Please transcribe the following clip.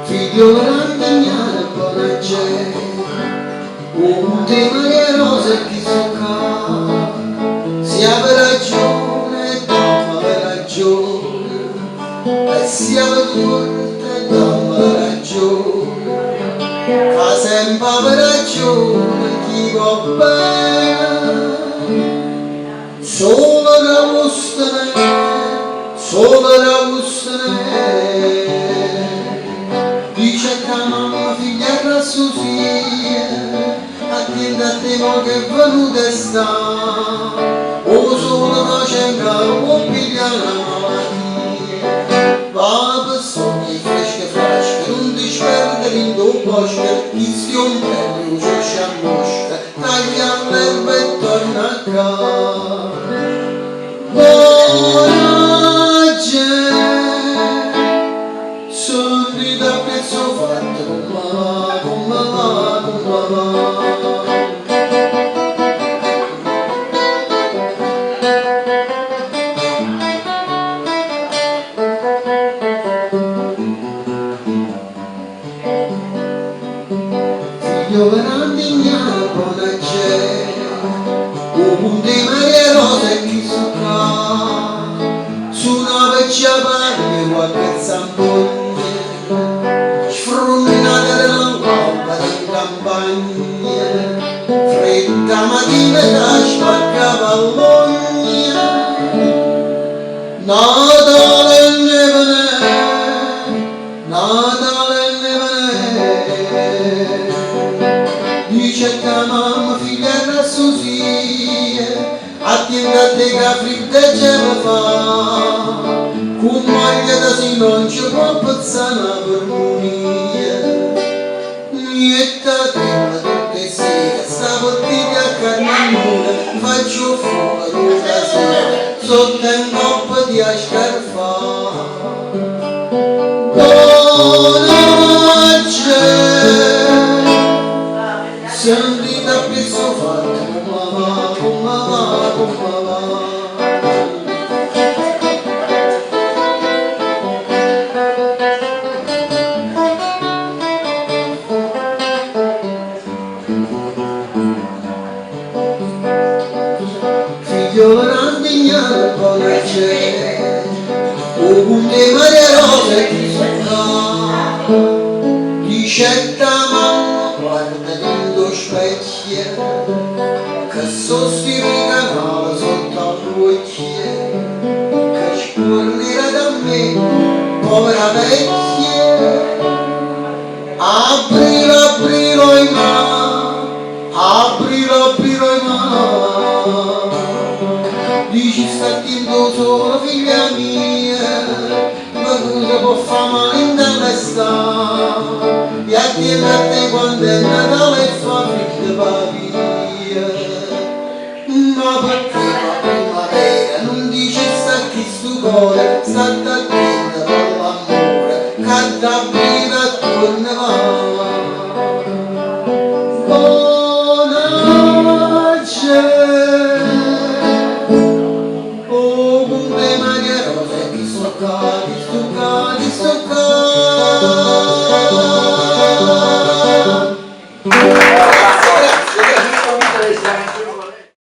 Figlio randignare buona gente, un tema di rose che succa, sia per ragione e dopo per ragione, e sia per torta e dopo per ragione, che sempre per ragione chi va bene, solo la vostra dice che mamma figlia rassosia, attenta a te mo che è venuta e sta, o solo faccia in caro può pigliare la malattia, va per sogni fresche, non ti sperdere in tuo bosco, chi si ombrello c'è a mosca, taglia l'erba e torna a casa. Buona gente, sono di da pezzo fatto con mamma. Figlio randignare buona gente, un punto di Maria Rosa e chi su una vecchia paglia qualche zampogna sfruminata nell'alba in campagna, fredda mattina da spaccava all'ogna, Natale e neve, dice che mamma figlia rassosia, attenta a te che fredda ce la fa, con maglia da si non ci può passare per morire, niente a te tutte sere, sta bottiglia a carnamura, faccio fuori una sera, sotto in coppa di scarfa. Buona gente, sentite a pezzo fatto con mamma. Figlio randignare buona gente, ovunque Maria Rosa e chi sono, dice che mamma guarda dentro specchio, che sti ricanava sotto al luce, che scorrerà da me, povera vecchia, aprilo in mano, aprilo in mano, dici sta attento solo figlia mia, ma cosa può fare male in tempesta, e attiene a te quando è Natale e fa freddo va via, ma perché la primavera non dice sta chi stu cuore